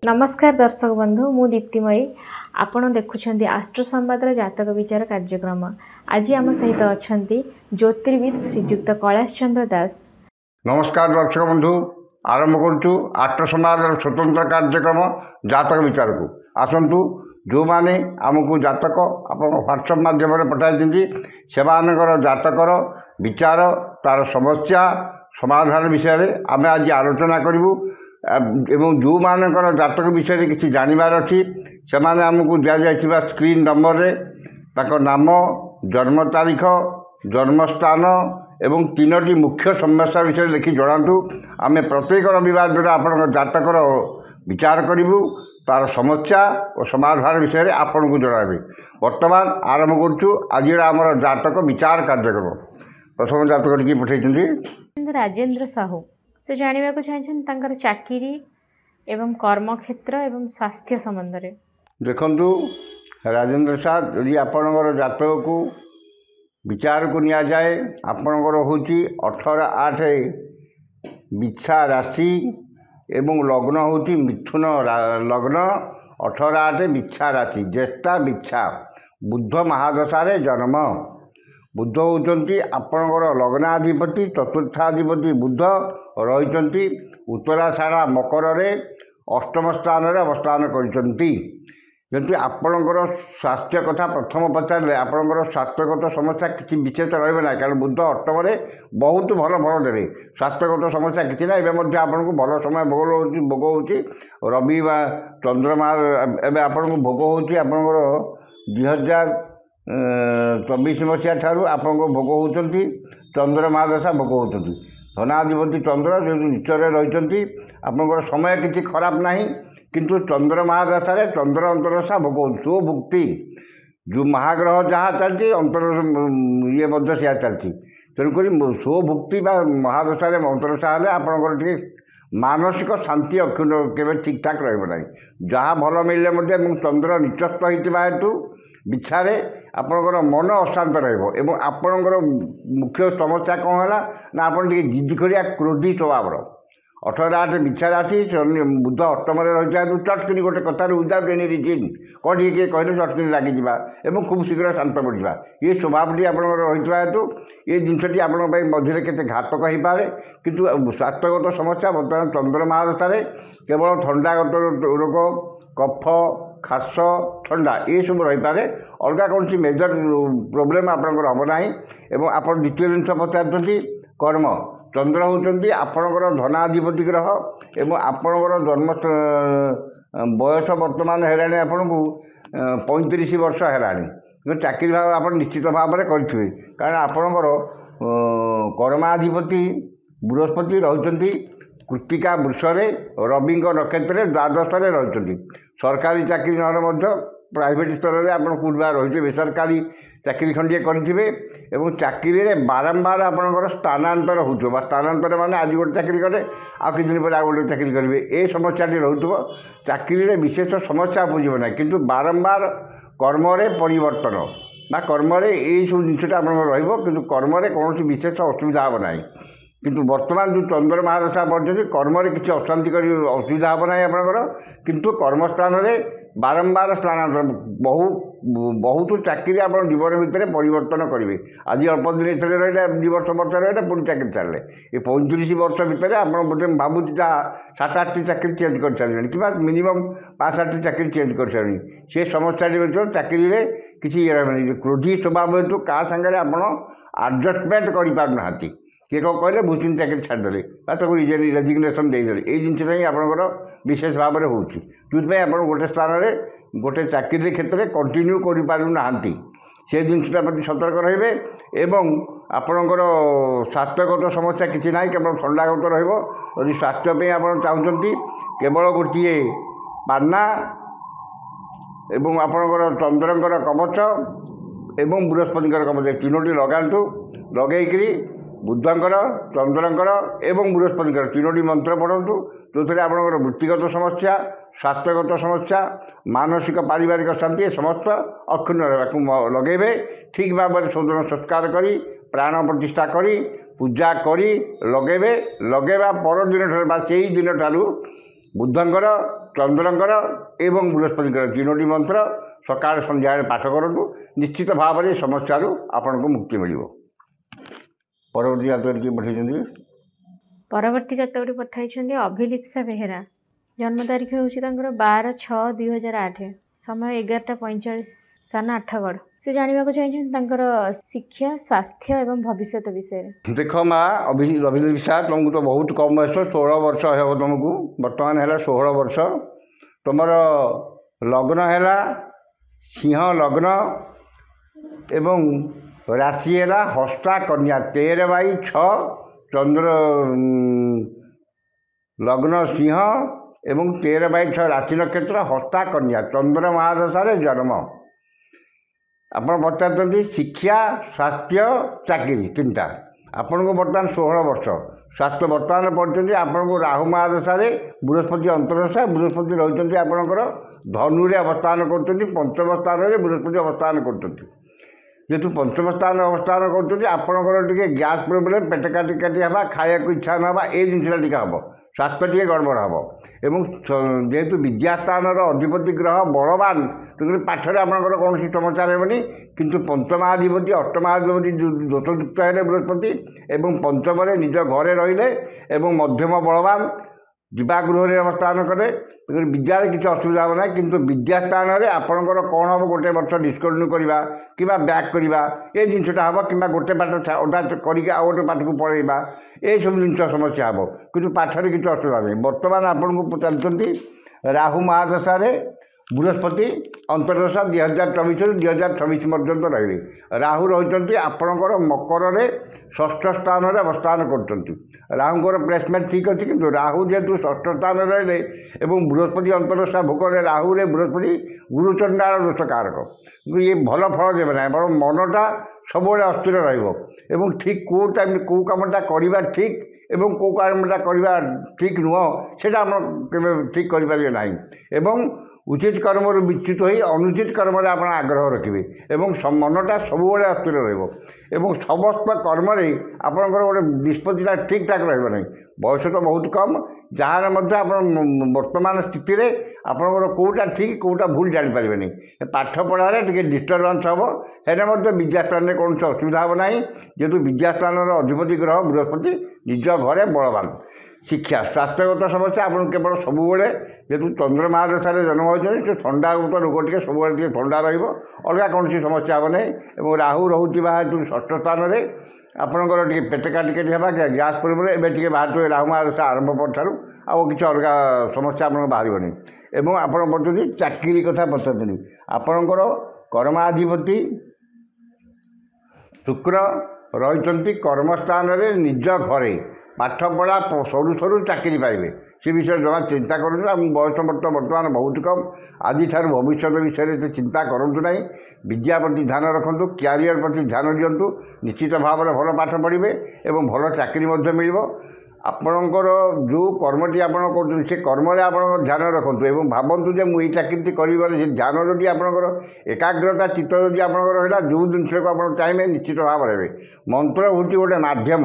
नमस्कार दर्शक बंधु मु दीप्तिमयी आपण देखुं आस्ट्रो संवाद जातक विचार कार्यक्रम। आज आम सहित अच्छा ज्योतिर्विद श्रीजुक्त कैलाश चंद्र दास। नमस्कार दर्शक बंधु आरंभ करूँ आस्ट्रो संवाद स्वतंत्र कार्यक्रम जातक विचार को आसतु जो मैंने आमको जातक आप व्हाट्सएप माध्यम पठाई से जातकर विचार तार समस्या समाधान विषय आम आज आलोचना करूँ एवं जो मानकर जातक विषय किसी जानवर अच्छी से आमको दि जा स्क्रीन नंबर रे नाम जन्म तारीख जन्मस्थान एवं तीनोटी मुख्य समस्या विषय लिखि जनातु आम प्रत्येक रविवार द्वारा आप जातकर विचार करूँ तार समस्या और समाधान विषय आपन को जनाबी। बर्तमान आरंभ करूँ आज आम जातक विचार कार्यक्रम। प्रथम जातक टी पठे राजेंद्र साहू से जानवा चाहिए चाकरी एवं कर्म क्षेत्र एवं स्वास्थ्य संबंध में। देखु राजेंद्र साहब यदि आपणकर जातक को विचार को निया जाए आपणकर हूँ 18/8 बिछा राशि एवं लग्न हूँ मिथुन लग्न 18/8 बिछा राशि ज्येष्ठा बिछा बुध महादशा जन्म। बुध होती आपणकर लग्नाधिपति चतुर्थाधिपति बुध रही उत्तराषाढ़ा मकर अष्टम स्थान अवस्थान करती। आपणकर स्वास्थ्य कथा प्रथम पचारे आपणकर स्वास्थ्यगत समस्या किसी विशेष रहा कारण बुध अष्टम बहुत भल फल देवे। स्वास्थ्यगत समस्या किसी ना एवं आपन को भल समय भोग हो रवि चंद्रमा एवं आपन को भोग हो आपणकर 2024 मसीहा ठारू आपन को भोग होती चंद्र महादशा भोग होती। धनाधिपति चंद्र जो नीचर रही आपंकर समय किसी खराब ना किंतु चंद्र महादशा चंद्र अंतरदशा भोग स्वभुक्ति जो महाग्रह जहाँ चलती अंतर ये से चलती तेणुक स्वभुक्ति महादशा अंतरदशा हेल्ले आपंकर मानसिक शांति के ठीक ठाक रहा जहाँ भल मिले चंद्र निचस्थ होता हेतु बिछारे आपणकर मन अशांत रहा आपणकर मुख्य समस्या कौन है ना आप जिद करिया क्रोधी स्वभाव 18/8 बिछा राशि बुध अष्टम रही चटकिनी गोटे कथार विदाउट एनी रिजिन कौन किए कहले चटकिनी लगी एवं खूब शीघ्र शांत पड़ा ये स्वभावटी आपंकर रही हेतु ये जिनटी आप मझे के घातक हो पाए किंतु स्वास्थ्यगत समस्या बर्तमान चंद्र महादशा केवल ठंडागत रोग कफ खास ठंडा ये सब रही पारे अलग कौन मेजर प्रोब्लेम आपंकर हम ना एवं आप द्वितीय जिन पचार कर्म चंद्र होती आपणकर धनाधिपति ग्रह एवं आपणकर जन्म बयस बर्तमान है आपन को 35 वर्ष है चाकरी भाव आप निश्चित भाव में करेंगे कारण आपणकर कर्माधिपति बृहस्पति रही कृत्तिका वृषरे रवि नक्षत्र द्वादश रही सरकारी चाकरी न प्राइवेट स्तर में आप रही बेसरकारी चाकरी खंडिए करेंगे एवं चाकरी बारंबार आपंकर स्थानांतर हो स्थानांतर माने आज गोटे चाकरी करें आउ कि दिन पर आउ गोटे चाकरी करेंगे ये समस्याटी रोथो चाकरी विशेष समस्या बुझे ना किंतु बारंबार कर्म परिवर्तन ना कर्म ये सब जिनटा आप कर्म कौन विशेष असुविधा हे ना किंतु वर्तमान जो चंद्र महादशा पड़ते कर्म किसी अशांति असुविधा हे ना आपंकर किंतु कर्मस्थान बारंबार स्थानांतर बहुत चाकरी आप जीवन भितर परिवर्तन करेंगे। आज अल्प दिन रहा 2 वर्ष रहा पुणी चाकरी छाड़े ये 35 वर्ष भितर आप बोधे भावुँ 7-8 चाकरी चेंज कर सारे कि मिनिमम 5-8 चाकरी चेंज कर सारे से समस्या चाकरी किसी क्रोधी स्वभाव हेतु क्या सागर आप आडजस्टमेंट करना किए कौन कहले भूषण चाकरी छाड़दे रेजिग्नेसन देदे ये जिनसा आपंकर विशेष भाव में हो आप गोटे स्थान में गोटे चाकरी क्षेत्र में कंटिन्यू करना से जिनटा प्रति सतर्क रे एवं आपणकर स्वास्थ्यगत समस्या किसी ना केवल ठंडागत रही स्वास्थ्य आप चाहते केवल गोटे पाना एवं आपणकर चंद्रकर कवच एवं बृहस्पतिकर कवच तीनोटी लगातु लगे बुधंकर चंद्रकर एवं बृहस्पतिकर तीनोटी मंत्र पढ़ु जो थे आप वृत्तिगत समस्या स्वास्थ्यगत समस्या मानसिक पारिवारिक शांति समस्त अक्षुण्ण लगे ठीक भाव में शोधन संस्कार करी प्राण प्रतिष्ठा करी पूजा करी लगेबे लगेबा पर दिन से दिन ठारू बुधंकर ଚନ୍ଦ୍ରଙ୍କର ଏବଂ ବୃହସ୍ପତିଙ୍କର ତିନୋଟି ମନ୍ତ୍ର ସକାଳ ସନ୍ଧ୍ୟାରେ ପାଠ କରନ୍ତୁ। ନିଶ୍ଚିତ ଭାବରେ ଏ ସମସ୍ୟାରୁ ଆପଣଙ୍କୁ ମୁକ୍ତି ମିଳିବ। ପରବର୍ତ୍ତୀ ଜାତକ କିଏ ପଠାଇଛନ୍ତି? ପରବର୍ତ୍ତୀ ଜାତକଟି ପଠାଇଛନ୍ତି ଅଭିଲିପ୍ସା ବେହେରା। ଜନ୍ମ ତାରିଖ ହେଉଛି ତାଙ୍କର 12/6/2008, ସମୟ 11:45, ସ୍ଥାନ ଆଠଗଡ଼। ସେ ଜାଣିବାକୁ ଚାହିଁଛନ୍ତି ତାଙ୍କର ଶିକ୍ଷା, ସ୍ୱାସ୍ଥ୍ୟ ଏବଂ ଭବିଷ୍ୟତ ବିଷୟରେ। ଦେଖ ମା ଅଭିଲିପ୍ସା, ତୁମକୁ ତ ବହୁତ କମ୍ ବୟସ, 16 ବର୍ଷ ହେବ ତୁମକୁ, ବର୍ତ୍ତମାନ ହେଲା 16 ବର୍ଷ। ତୁମର ଲଗ୍ନ ହେଲା ସିଂହ ଲଗ୍ନ ଏବଂ ରାଶି ହେଲା ହସ୍ତା କନ୍ୟା। 13/6 ଚନ୍ଦ୍ର ଲଗ୍ନ ସିଂହ ଏବଂ 13/6 ରାଶି ନକ୍ଷତ୍ର ହସ୍ତା କନ୍ୟା, ଚନ୍ଦ୍ର ମହାଦଶାରେ ଜନ୍ମ। ଆପଣ ପଚାରୁଛନ୍ତି ଶିକ୍ଷା, ସ୍ୱାସ୍ଥ୍ୟ, ଚାକିରି ତିନିଟା। ଆପଣଙ୍କୁ ବର୍ତ୍ତମାନ 16 ବର୍ଷ। ସ୍ୱାସ୍ଥ୍ୟ ବର୍ତ୍ତମାନ ପଡ଼ିଛନ୍ତି ଆପଣଙ୍କୁ ରାହୁ ମହାଦଶାରେ ବୃହସ୍ପତି ଅନ୍ତର୍ଦଶା। ବୃହସ୍ପତି ରହିଛନ୍ତି ଆପଣଙ୍କର ଧନୁରେ ଅବସ୍ଥାନ କରୁଛନ୍ତି, ପଞ୍ଚମ ସ୍ଥାନରେ ବୃହସ୍ପତି ଅବସ୍ଥାନ କରୁଛନ୍ତି। ଯେହେତୁ ପଞ୍ଚମ ସ୍ଥାନରେ ଅବସ୍ଥାନ କରୁଛନ୍ତି, ଆପଣଙ୍କର ଟିକେ ଗ୍ୟାସ୍ ପ୍ରୋବ୍ଲେମ୍, ପେଟ କାଟି କାଟି ହେବା, ଖାଇବାକୁ ଇଚ୍ଛା ନ ହେବା, ଏଇ ଜିନିଷଟା ଟିକେ ହେବ। ସ୍ୱାସ୍ଥ୍ୟ ଟିକେ ଗଡ଼ବଡ଼ ହେବ। ଏବଂ ଯେହେତୁ ବିଦ୍ୟାସ୍ଥାନର ଅଧିପତି ଗ୍ରହ ବଳବାନ, ତେଣୁକରି ପାଠରେ ଆପଣଙ୍କର କୌଣସି ସମସ୍ୟା ରହିବନି। କିନ୍ତୁ ପଞ୍ଚମାଧିପତି ଅଷ୍ଟମାଧିପତି ଦୋଷଯୁକ୍ତ ହେଲେ ବୃହସ୍ପତି ଏବଂ ପଞ୍ଚମରେ ନିଜ ଘରେ ରହିଲେ ଏବଂ ମଧ୍ୟମ ବଳବାନ ଯିବା ଗୃହରେ ଅବସ୍ଥାନ କଲେ, ତେଣୁ ବିଦ୍ୟାରେ କିଛି ଅସୁବିଧା ହେବ ନାହିଁ। କିନ୍ତୁ ବିଦ୍ୟାସ୍ଥାନରେ ଆପଣଙ୍କର କ'ଣ ହେବ, ଗୋଟେ ବର୍ଷ ଡିସ୍କଣ୍ଟିନ୍ୟୁ କରିବା କିମ୍ବା ବ୍ୟାକ୍ କରିବା, ଏ ଜିନିଷଟା ହେବ। କିମ୍ବା ଗୋଟେ ପାଠ ଅଧା କରିକି ଆଉ ଗୋଟେ ପାଠକୁ ପଳେଇବା, ଏସବୁ ଜିନିଷ ସମସ୍ୟା ହେବ। କିନ୍ତୁ ପାଠରେ କିଛି ଅସୁବିଧା ନାହିଁ। ବର୍ତ୍ତମାନ ଆପଣଙ୍କୁ ପଚାରୁଛନ୍ତି ରାହୁ ମହାଦଶାରେ ବୃହସ୍ପତି ଅନ୍ତର୍ଦଶା 2024ରୁ 2026 ପର୍ଯ୍ୟନ୍ତ ରହିବେ। ରାହୁ ରହିଛନ୍ତି ଆପଣଙ୍କର ମକରରେ ଷଷ୍ଠ ସ୍ଥାନରେ ଅବସ୍ଥାନ କରୁଛନ୍ତି। ରାହୁଙ୍କର ପ୍ଲେସମେଣ୍ଟ ଠିକ୍ ଅଛି, କିନ୍ତୁ ରାହୁ ଯେହେତୁ ଷଷ୍ଠ ସ୍ଥାନରେ ରହିଲେ ଏବଂ ବୃହସ୍ପତି ଅନ୍ତର୍ଦଶା ଭୋଗରେ ରାହୁରେ ବୃହସ୍ପତି ଗୁରୁଚଣ୍ଡାଳ ଦୋଷକାରକ, ଇଏ ଭଲ ଫଳ ଦେବେ ନାହିଁ। ବରଂ ମନଟା ସବୁବେଳେ ଅସ୍ଥିର ରହିବ ଏବଂ ଠିକ୍ କେଉଁ ଟାଇମ୍ କେଉଁ କାମଟା କରିବା ଠିକ୍ ଏବଂ କେଉଁ କାମଟା କରିବା ଠିକ୍ ନୁହଁ, ସେଇଟା ଆପଣ କେବେ ଠିକ୍ କରିପାରିବେ ନାହିଁ। ଏବଂ ଉଚିତ କର୍ମରୁ ବିଚ୍ୟୁତ ହୋଇ ଅନୁଚିତ କର୍ମରେ ଆପଣ ଆଗ୍ରହ ରଖିବେ ଏବଂ ମନଟା ସବୁବେଳେ ଅସ୍ଥିର ରହିବ ଏବଂ ସମସ୍ତ କର୍ମରେ ଆପଣଙ୍କର ଗୋଟେ ନିଷ୍ପତ୍ତିଟା ଠିକ୍ ଠାକ୍ ରହିବ ନାହିଁ। ବୟସ ତ ବହୁତ କମ୍, ଯାହାର ମଧ୍ୟ ଆପଣ ବର୍ତ୍ତମାନ ସ୍ଥିତିରେ ଆପଣଙ୍କର କେଉଁଟା ଠିକ୍ କେଉଁଟା ଭୁଲ ଜାଣିପାରିବେନି। ପାଠ ପଢ଼ାରେ ଟିକେ ଡିଷ୍ଟର୍ବାନ୍ସ ହେବ, ହେଲେ ମଧ୍ୟ ବିଦ୍ୟାସ୍ଥାନରେ କୌଣସି ଅସୁବିଧା ହେବ ନାହିଁ। ଯେହେତୁ ବିଦ୍ୟାସ୍ଥାନର ଅଧିପତି ଗ୍ରହ ବୃହସ୍ପତି ନିଜ ଘରେ ବଳବାନ। ଶିକ୍ଷା, ସ୍ୱାସ୍ଥ୍ୟଗତ ସମସ୍ୟା ଆପଣଙ୍କୁ କେବଳ ସବୁବେଳେ, ଯେହେତୁ ଚନ୍ଦ୍ର ମହାଦଶାରେ ଜନ୍ମ ହୋଇଛନ୍ତି, ସେ ଥଣ୍ଡାଗତ ରୋଗ ଟିକେ ସବୁବେଳେ ଟିକେ ଥଣ୍ଡା ରହିବ, ଅଲଗା କୌଣସି ସମସ୍ୟା ହେବ ନାହିଁ। ଏବଂ ରାହୁ ରହୁଥିବା ହେତୁ ଷଷ୍ଠ ସ୍ଥାନରେ ଆପଣଙ୍କର ଟିକେ ପେଟ କାଟି କାଟି ହେବା, ଗ୍ୟାସ୍ ପ୍ରୋବ୍ଲେମ୍ ଏବେ ଟିକେ ବାହାରୁଥିବ। ରାହୁ ମହାଦଶା ଆରମ୍ଭ ପରଠାରୁ ଆଉ କିଛି ଅଲଗା ସମସ୍ୟା ଆପଣଙ୍କ ବାହାରିବନି। ଏବଂ ଆପଣ ପଚାରୁଛନ୍ତି ଚାକିରି କଥା ପଚାରୁଛନ୍ତି। ଆପଣଙ୍କର କର୍ମାଧିପତି ଶୁକ୍ର ରହିଛନ୍ତି କର୍ମସ୍ଥାନରେ ନିଜ ଘରେ। ପାଠପଢ଼ା ସରୁ ସରୁ ଚାକିରି ପାଇବେ, ସେ ବିଷୟରେ ଜମା ଚିନ୍ତା କରନ୍ତୁ ନାହିଁ। ବୟସ ବର୍ତ୍ତମାନ ବହୁତ କମ୍, ଆଜିଠାରୁ ଭବିଷ୍ୟତ ବିଷୟରେ ଏତେ ଚିନ୍ତା କରନ୍ତୁ ନାହିଁ। ବିଦ୍ୟା ପ୍ରତି ଧ୍ୟାନ ରଖନ୍ତୁ, କ୍ୟାରିୟର ପ୍ରତି ଧ୍ୟାନ ଦିଅନ୍ତୁ। ନିଶ୍ଚିତ ଭାବରେ ଭଲ ପାଠ ପଢ଼ିବେ ଏବଂ ଭଲ ଚାକିରି ମଧ୍ୟ ମିଳିବ। ଆପଣଙ୍କର ଯେଉଁ କର୍ମଟି ଆପଣ କରୁଛନ୍ତି, ସେ କର୍ମରେ ଆପଣଙ୍କ ଧ୍ୟାନ ରଖନ୍ତୁ ଏବଂ ଭାବନ୍ତୁ ଯେ ମୁଁ ଏଇ ଚାକିରିଟି କରିବି ବୋଲି। ସେ ଧ୍ୟାନ ଯଦି ଆପଣଙ୍କର ଏକାଗ୍ରତା ଚିତ୍ତ ଯଦି ଆପଣଙ୍କର ରହିଲା, ଯେଉଁ ଜିନିଷକୁ ଆପଣ ଚାହିଁବେ ନିଶ୍ଚିତ ଭାବରେ ହେବେ। ମନ୍ତ୍ର ହେଉଛି ଗୋଟେ ମାଧ୍ୟମ।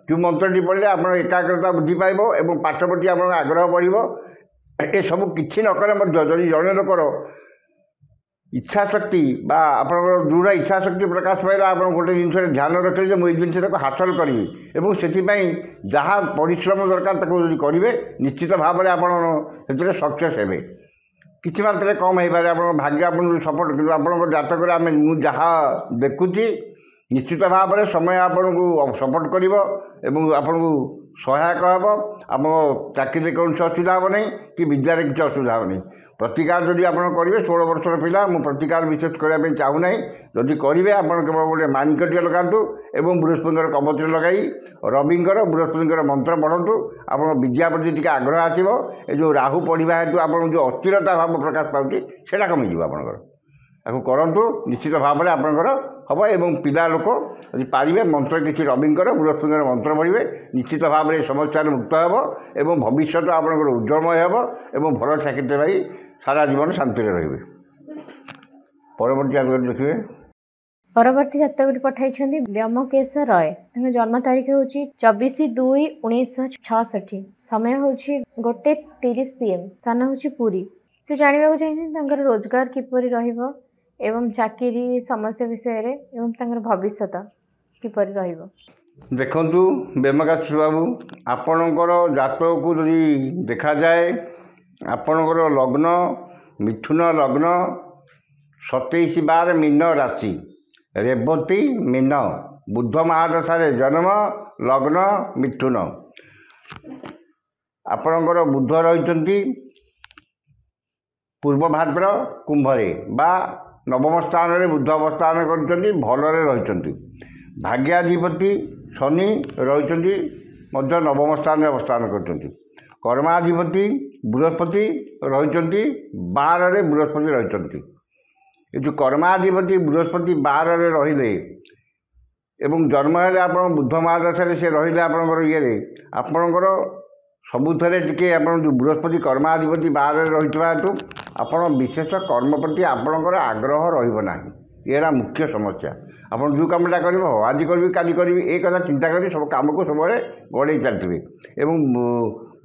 ଯେଉଁ ମନ୍ତ୍ରଟି ପଢ଼ିଲେ ଆପଣ ଏକାଗ୍ରତା ବୃଦ୍ଧି ପାଇବ ଏବଂ ପାଠ ପ୍ରତି ଆପଣଙ୍କ ଆଗ୍ରହ ବଢ଼ିବ। ଏସବୁ କିଛି ନ କଲେ ମଧ୍ୟ ଯଦି ଜଣେ ଲୋକର ଇଚ୍ଛାଶକ୍ତି ବା ଆପଣଙ୍କର ଦୃଢ଼ ଇଚ୍ଛାଶକ୍ତି ପ୍ରକାଶ ପାଇଲା, ଆପଣ ଗୋଟେ ଜିନିଷରେ ଧ୍ୟାନ ରଖିଲେ ଯେ ମୁଁ ଏଇ ଜିନିଷଟାକୁ ହାସଲ କରିବି ଏବଂ ସେଥିପାଇଁ ଯାହା ପରିଶ୍ରମ ଦରକାର ତାକୁ ଯଦି କରିବେ, ନିଶ୍ଚିତ ଭାବରେ ଆପଣ ସେଥିରେ ସକ୍ସେସ୍ ହେବେ। କିଛି ମାତ୍ରାରେ କମ୍ ହେଇପାରେ, ଆପଣଙ୍କ ଭାଗ୍ୟ ଆପଣଙ୍କୁ ସପୋର୍ଟ, କିନ୍ତୁ ଆପଣଙ୍କ ଜାତକରେ ମୁଁ ଯାହା ଦେଖୁଛି ନିଶ୍ଚିତ ଭାବରେ ସମୟ ଆପଣଙ୍କୁ ସପୋର୍ଟ କରିବ ଏବଂ ଆପଣଙ୍କୁ ସହାୟକ ହେବ। ଆପଣ ଚାକିରିରେ କୌଣସି ଅସୁବିଧା ହେବ ନାହିଁ କି ବିଦ୍ୟାରେ କିଛି ଅସୁବିଧା ହେବ ନାହିଁ। ପ୍ରତିକାର ଯଦି ଆପଣ କରିବେ, 16 ବର୍ଷର ପିଲା, ମୁଁ ପ୍ରତିକାର ବିଶେଷ କରିବା ପାଇଁ ଚାହୁଁନାହିଁ। ଯଦି କରିବେ ଆପଣ କେବଳ ଗୋଟେ ମାଣିକଟିଏ ଲଗାନ୍ତୁ ଏବଂ ବୃହସ୍ପତିଙ୍କର କବଚ ଲଗାଇ ବୃହସ୍ପତିଙ୍କର ମନ୍ତ୍ର ପଢ଼ନ୍ତୁ। ଆପଣଙ୍କ ବିଦ୍ୟା ପ୍ରତି ଟିକେ ଆଗ୍ରହ ଆସିବ। ଏ ଯେଉଁ ରାହୁ ପଢ଼ିବା ହେତୁ ଆପଣଙ୍କୁ ଯେଉଁ ଅସ୍ଥିରତା ଭାବ ପ୍ରକାଶ ପାଉଛି, ସେଇଟା କମିଯିବ ଆପଣଙ୍କର। ତାକୁ କରନ୍ତୁ, ନିଶ୍ଚିତ ଭାବରେ ଆପଣଙ୍କର ହେବ। ଏବଂ ପିଲା ଲୋକ ଯଦି ପାରିବେ ମନ୍ତ୍ର କିଛି ରବିଙ୍କର ବୃହସ୍ପତିଙ୍କର ମନ୍ତ୍ର ପଢ଼ିବେ, ନିଶ୍ଚିତ ଭାବରେ ଏ ସମସ୍ୟାରୁ ମୁକ୍ତ ହେବ ଏବଂ ଭବିଷ୍ୟତ ଆପଣଙ୍କର ଉଜ୍ଜଳମୟ ହେବ ଏବଂ ଭଲ ଚାକିରିଟେ ପାଇ ସାରା ଜୀବନ ଶାନ୍ତିରେ ରହିବେ। ପରବର୍ତ୍ତୀ ଜାତକ ଦେଖିବେ। ପରବର୍ତ୍ତୀ ଜାତକଟି ପଠାଇଛନ୍ତି ବ୍ୟୋମକେଶ ରୟ। ତାଙ୍କ ଜନ୍ମ ତାରିଖ ହେଉଛି 24/2/1966। ସମୟ ହେଉଛି 1:30 PM। ସ୍ଥାନ ହେଉଛି ପୁରୀ। ସେ ଜାଣିବାକୁ ଚାହିଁଛନ୍ତି ତାଙ୍କର ରୋଜଗାର କିପରି ରହିବ ଏବଂ ଚାକିରି ସମସ୍ୟା ବିଷୟରେ ଏବଂ ତାଙ୍କର ଭବିଷ୍ୟତ କିପରି ରହିବ। ଦେଖନ୍ତୁ ବ୍ୟୋମକେଶ ବାବୁ, ଆପଣଙ୍କର ଜାତକକୁ ଯଦି ଦେଖାଯାଏ, ଆପଣଙ୍କର ଲଗ୍ନ ମିଥୁନ ଲଗ୍ନ, 27/12 ମୀନ ରାଶି, ରେବତୀ ମୀନ, ବୁଧ ମହାଦଶାରେ ଜନ୍ମ, ଲଗ୍ନ ମିଥୁନ। ଆପଣଙ୍କର ବୁଧ ରହିଛନ୍ତି ପୂର୍ବ ଭାଦ୍ର କୁମ୍ଭରେ ବା ନବମ ସ୍ଥାନରେ ବୁଧ ଅବସ୍ଥାନ କରିଛନ୍ତି, ଭଲରେ ରହିଛନ୍ତି। ଭାଗ୍ୟାଧିପତି ଶନି ରହିଛନ୍ତି ମଧ୍ୟ ନବମ ସ୍ଥାନରେ ଅବସ୍ଥାନ କରିଛନ୍ତି। କର୍ମାଧିପତି ବୃହସ୍ପତି ରହିଛନ୍ତି 12ରେ, ବୃହସ୍ପତି ରହିଛନ୍ତି। ଏ ଯେଉଁ କର୍ମାଧିପତି ବୃହସ୍ପତି 12ରେ ରହିଲେ ଏବଂ ଜନ୍ମ ହେଲେ ଆପଣ ବୁଧ ମହାଦଶାରେ ସେ ରହିଲେ ଆପଣଙ୍କର ଇଏରେ, ଆପଣଙ୍କର ସବୁଥିରେ ଟିକେ ଆପଣ ଯେଉଁ ବୃହସ୍ପତି କର୍ମାଧିପତି 12ରେ ରହିଥିବା ହେତୁ ଆପଣ ବିଶେଷ କର୍ମ ପ୍ରତି ଆପଣଙ୍କର ଆଗ୍ରହ ରହିବ ନାହିଁ। ଏ ହେଲା ମୁଖ୍ୟ ସମସ୍ୟା। ଆପଣ ଯେଉଁ କାମଟା କରିବ ଆଜି କରିବି କାଲି କରିବି ଏ କଥା ଚିନ୍ତା କରି ସବୁ କାମକୁ ସବୁବେଳେ ଗଡ଼େଇ ଚାଲିଥିବେ। ଏବଂ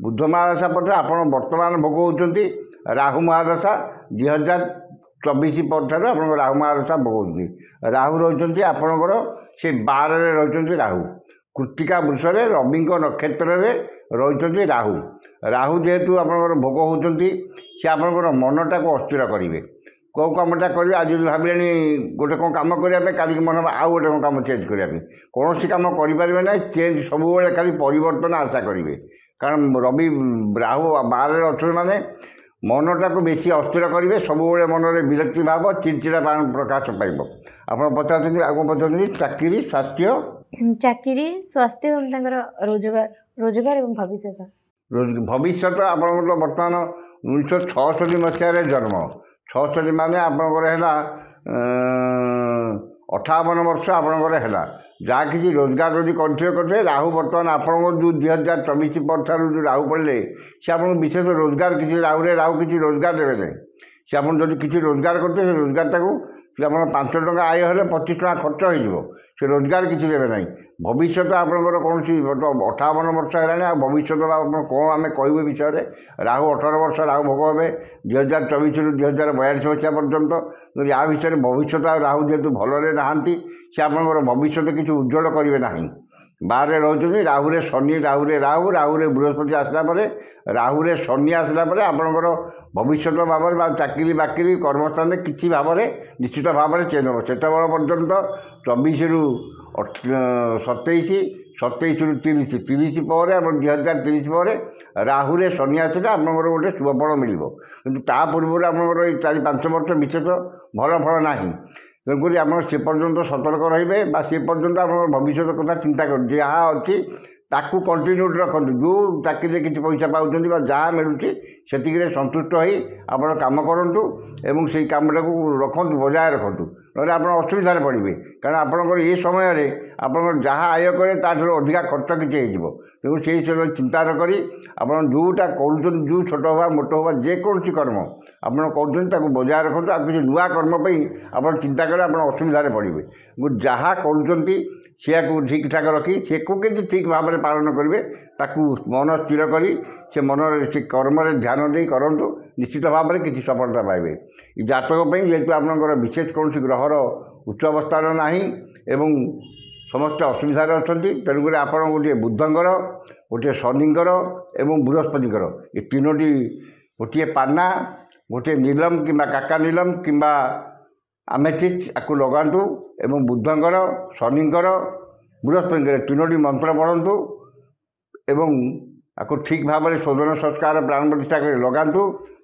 ବୁଧ ମହାଦଶା ପରେ ଆପଣ ବର୍ତ୍ତମାନ ଭୋଗ ହେଉଛନ୍ତି ରାହୁ ମହାଦଶା। 2024 ପରଠାରୁ ଆପଣଙ୍କ ରାହୁ ମହାଦଶା ଭୋଗ ହେଉଛନ୍ତି। ରାହୁ ରହିଛନ୍ତି ଆପଣଙ୍କର ସେ 12ରେ ରହିଛନ୍ତି ରାହୁ। କୃତ୍ତିକା ବୃଷରେ ରବିଙ୍କ ନକ୍ଷତ୍ରରେ ରହିଛନ୍ତି ରାହୁ। ରାହୁ ଯେହେତୁ ଆପଣଙ୍କର ଭୋଗ ହେଉଛନ୍ତି, ସେ ଆପଣଙ୍କର ମନଟାକୁ ଅସ୍ଥିର କରିବେ। କେଉଁ କାମଟା କରିବେ, ଆଜି ଭାବିଲେଣି ଗୋଟେ କ'ଣ କାମ କରିବା ପାଇଁ, କାଲିକି ମନ ଆଉ ଗୋଟେ କ'ଣ କାମ ଚେଞ୍ଜ କରିବା ପାଇଁ। କୌଣସି କାମ କରିପାରିବେ ନାହିଁ, ଚେଞ୍ଜ ସବୁବେଳେ ଖାଲି ପରିବର୍ତ୍ତନ ଆଶା କରିବେ। କାରଣ ରବି ରାହୁ 12ରେ ଅଛନ୍ତି ମାନେ ମନଟାକୁ ବେଶୀ ଅସ୍ଥିର କରିବେ, ସବୁବେଳେ ମନରେ ବିରକ୍ତି ଭାବ, ଚିଡ଼ଚିଡ଼ା ପ୍ରକାଶ ପାଇବ। ଆପଣ ପଚାରୁଛନ୍ତି ଆଉ କ'ଣ ପଚାରୁଛନ୍ତି? ଚାକିରି, ସ୍ୱାସ୍ଥ୍ୟ, ଚାକିରି, ସ୍ୱାସ୍ଥ୍ୟ ଏବଂ ତାଙ୍କର ରୋଜଗାର ଏବଂ ଭବିଷ୍ୟତ। ଭବିଷ୍ୟତ ଆପଣଙ୍କର ବର୍ତ୍ତମାନ 1966 ମସିହାରେ ଜନ୍ମ। 66 ମାନେ ଆପଣଙ୍କର ହେଲା 58 ବର୍ଷ ଆପଣଙ୍କର ହେଲା। ଯାହା କିଛି ରୋଜଗାର ଯଦି କରିଥିବେ ରାହୁ ବର୍ତ୍ତମାନ ଆପଣଙ୍କର ଯେଉଁ 2024 ପରଠାରୁ ଯେଉଁ ରାହୁ ପଡ଼ିଲେ, ସେ ଆପଣଙ୍କୁ ବିଶେଷ ରୋଜଗାର କିଛି ରାହୁ କିଛି ରୋଜଗାର ଦେବେ ନାହିଁ। ସେ ଆପଣ ଯଦି କିଛି ରୋଜଗାର କରିଥିବେ, ସେ ରୋଜଗାରଟାକୁ ଆପଣ 5 ଟଙ୍କା ଆୟ ହେଲେ 25 ଟଙ୍କା ଖର୍ଚ୍ଚ ହୋଇଯିବ। ସେ ରୋଜଗାର କିଛି ଦେବେ ନାହିଁ। ଭବିଷ୍ୟତ ଆପଣଙ୍କର କୌଣସି 58 ବର୍ଷ ହେଲାଣି, ଆଉ ଭବିଷ୍ୟତ ଆପଣ କ'ଣ ଆମେ କହିବୁ ଏ ବିଷୟରେ। ରାହୁ 18 ବର୍ଷ ରାହୁ ଭୋଗ ହେବେ 2024ରୁ 2042 ମସିହା ପର୍ଯ୍ୟନ୍ତ। ୟା ବିଷୟରେ ଭବିଷ୍ୟତ ଆଉ ରାହୁ ଯେହେତୁ ଭଲରେ ନାହାନ୍ତି, ସେ ଆପଣଙ୍କର ଭବିଷ୍ୟତ କିଛି ଉଜ୍ଜ୍ୱଳ କରିବେ ନାହିଁ। 12ରେ ରହୁଛନ୍ତି, ରାହୁରେ ଶନି, ରାହୁରେ ବୃହସ୍ପତି ଆସିଲା ପରେ, ରାହୁରେ ଶନି ଆସିଲା ପରେ ଆପଣଙ୍କର ଭବିଷ୍ୟତ ଭାବରେ ବା ଚାକିରି ବାକିରି କର୍ମସ୍ଥାନରେ କିଛି ଭାବରେ ନିଶ୍ଚିତ ଭାବରେ ଚେଞ୍ଜ ହେବ। ସେତେବେଳେ ପର୍ଯ୍ୟନ୍ତ 24ରୁ 27, 27ରୁ 30, 30 ପରେ ଆପଣ 2030 ପରେ ରାହୁରେ ଶନି ଆସିଲେ ଆପଣଙ୍କର ଗୋଟେ ଶୁଭଫଳ ମିଳିବ। କିନ୍ତୁ ତା ପୂର୍ବରୁ ଆପଣଙ୍କର ଏଇ 4-5 ବର୍ଷ ବିଶେଷ ଭଲ ଫଳ ନାହିଁ। ତେଣୁକରି ଆପଣ ସେ ପର୍ଯ୍ୟନ୍ତ ସତର୍କ ରହିବେ ବା ସେ ପର୍ଯ୍ୟନ୍ତ ଆପଣଙ୍କର ଭବିଷ୍ୟତ କଥା ଚିନ୍ତା କରନ୍ତୁ। ଯାହା ଅଛି ତାକୁ କଣ୍ଟିନ୍ୟୁଟି ରଖନ୍ତୁ। ଯେଉଁ ଚାକିରିରେ କିଛି ପଇସା ପାଉଛନ୍ତି ବା ଯାହା ମିଳୁଛି ସେତିକିରେ ସନ୍ତୁଷ୍ଟ ହୋଇ ଆପଣ କାମ କରନ୍ତୁ ଏବଂ ସେଇ କାମଟାକୁ ରଖନ୍ତୁ, ବଜାୟ ରଖନ୍ତୁ। ନହେଲେ ଆପଣ ଅସୁବିଧାରେ ପଡ଼ିବେ। କାରଣ ଆପଣଙ୍କର ଏ ସମୟରେ ଆପଣଙ୍କର ଯାହା ଆୟ କରିବେ ତା'ଠାରୁ ଅଧିକା ଖର୍ଚ୍ଚ କିଛି ହେଇଯିବ। ତେଣୁ ସେଇ ସମୟରେ ଚିନ୍ତା ନ କରି ଆପଣ ଯେଉଁଟା କରୁଛନ୍ତି, ଯେଉଁ ଛୋଟ ହେବା ମୋଟ ହେବା ଯେକୌଣସି କର୍ମ ଆପଣ କରୁଛନ୍ତି ତାକୁ ବଜାୟ ରଖନ୍ତୁ। ଆଉ କିଛି ନୂଆ କର୍ମ ପାଇଁ ଆପଣ ଚିନ୍ତା କଲେ ଆପଣ ଅସୁବିଧାରେ ପଡ଼ିବେ। ଯାହା କରୁଛନ୍ତି ସେୟାକୁ ଠିକ୍ ଠାକ୍ ରଖି ସେକୁ କିଛି ଠିକ୍ ଭାବରେ ପାଳନ କରିବେ। ତାକୁ ମନ ସ୍ଥିର କରି ସେ ମନରେ ସେ କର୍ମରେ ଧ୍ୟାନ ଦେଇ କରନ୍ତୁ, ନିଶ୍ଚିତ ଭାବରେ କିଛି ସଫଳତା ପାଇବେ। ଏ ଜାତକ ପାଇଁ ଯେହେତୁ ଆପଣଙ୍କର ବିଶେଷ କୌଣସି ଗ୍ରହର ଉଚ୍ଚ ଅବସ୍ଥାନ ନାହିଁ ଏବଂ ସମସ୍ତେ ଅସୁବିଧାରେ ଅଛନ୍ତି, ତେଣୁକରି ଆପଣ ଗୋଟିଏ ବୁଧଙ୍କର, ଗୋଟିଏ ଶନିଙ୍କର ଏବଂ ବୃହସ୍ପତିଙ୍କର ଏ ତିନୋଟି, ଗୋଟିଏ ପାନା, ଗୋଟିଏ ନୀଲମ କିମ୍ବା କାକା ନୀଲମ କିମ୍ବା ଆମେଥିଷ୍ଟ ଆକୁ ଲଗାନ୍ତୁ ଏବଂ ବୁଧଙ୍କର, ଶନିଙ୍କର, ବୃହସ୍ପତିଙ୍କର ତିନୋଟି ମନ୍ତ୍ର ପଢ଼ନ୍ତୁ ଏବଂ ଆକୁ ଠିକ୍ ଭାବରେ ଶୋଧନ ସଂସ୍କାର ପ୍ରାଣ ପ୍ରତିଷ୍ଠା କରି ଲଗାନ୍ତୁ,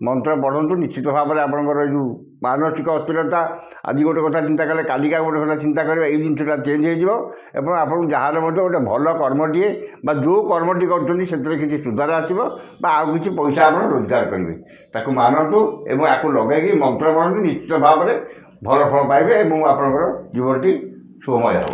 ମନ୍ତ୍ର ପଢ଼ନ୍ତୁ। ନିଶ୍ଚିତ ଭାବରେ ଆପଣଙ୍କର ଏ ଯେଉଁ ମାନସିକ ଅସ୍ଥିରତା, ଆଜି ଗୋଟେ କଥା ଚିନ୍ତା କଲେ କାଲିକା ଗୋଟେ କଥା ଚିନ୍ତା କରିବେ, ଏଇ ଜିନିଷଟା ଚେଞ୍ଜ ହୋଇଯିବ ଏବଂ ଆପଣଙ୍କୁ ଯାହାର ମଧ୍ୟ ଗୋଟେ ଭଲ କର୍ମଟିଏ ବା ଯେଉଁ କର୍ମଟି କରୁଛନ୍ତି ସେଥିରେ କିଛି ସୁଧାର ଆସିବ ବା ଆଉ କିଛି ପଇସା ଆପଣ ରୋଜଗାର କରିବେ। ତାକୁ ମାନନ୍ତୁ ଏବଂ ଆକୁ ଲଗାଇକି ମନ୍ତ୍ର ପଢ଼ନ୍ତୁ, ନିଶ୍ଚିତ ଭାବରେ ଭଲ ଫଳ ପାଇବେ ଏବଂ ଆପଣଙ୍କର ଜୀବନଟି ଶୁଭମୟ ହେବ।